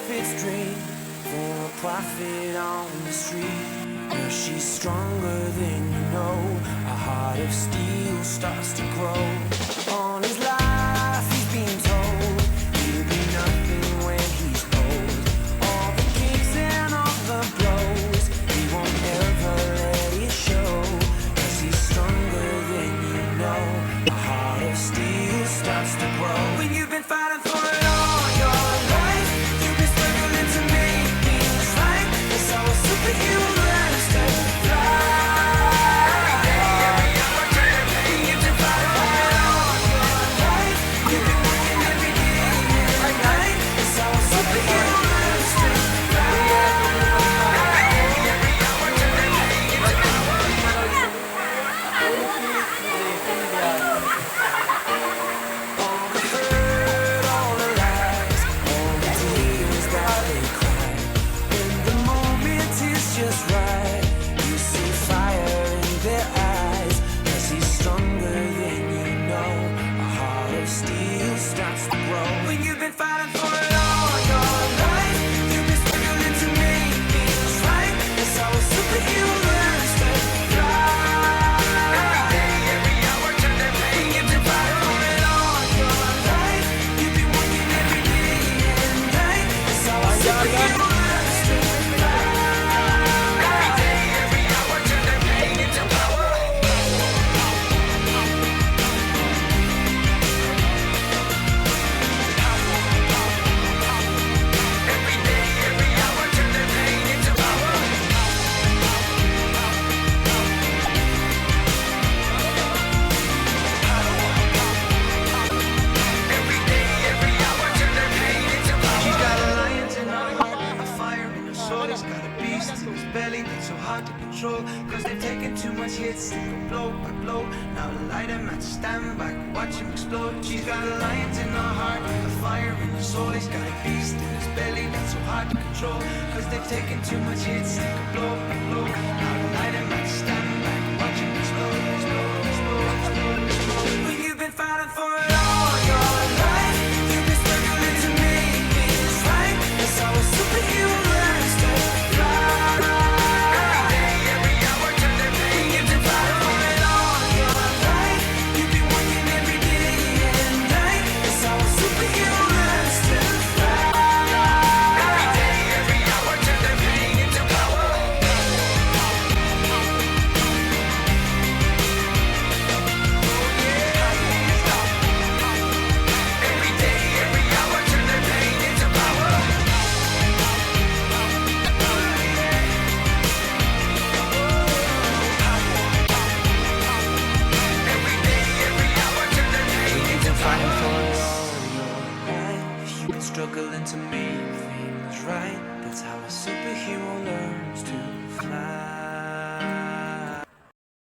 prophet's dream for a prophet on the street. Where she's stronger than you know, a heart of steel starts to grow. On his life he's been told he'll be nothing when he's old. All the kicks and all the blows, he won't ever let it show. Cause he's stronger than you know, a heart of steel starts to grow. When you've been fighting for it all your life, you've been struggling to make things right. That's how a superhero learns to fly. Every hour, when you've been fighting for it all your life, you've been working every day and night. That's how a superhero learns to fly. Every hour, all the hurt, all the lies, all the tears that they cry. When the moment is just right, you see fire in their eyes. Cause he's stronger than you know, a heart of steel starts to grow. When you've been fighting for it all your life, you've been struggling to make things right. That's how a superhero learns to fly. Every day, every hour, turn their pain. When you've been fighting for it all your life, you've been working every day and night. That's how a superhero learns to fly. Every day, every hour, turn their pain into power. Every day, every hour, turn their pain into power. Every day, every hour, turn their pain into power. She's got a lion in her heart, a fire in her soul. He's got a beast in his belly that's so hard to control. Cause they've taken too much hits, they go blow by blow. Now the light him at stand back, watch him explode. She's got a lion in her heart, a fire in her soul. He's got a beast in his belly that's so hard to control. Cause they've taken too much hits, they go blow by blow. Now the light him at stand back, watch him explode, explode, explode, explode, explode. When you've been fighting for it all your life, you've been struggling to make things right. That's how a superhero learns to fly. Every day, every hour, turn their pain. When you've been fighting for it all your life, you've been working every day and night. That's how a superhero learns to fly. Every day, every hour, turn their pain into power. Every day, every hour, turn their pain into power. Every day, every hour, turn their pain into fighting for it all your life. You've been struggling to make things right. That's how a superhero learns.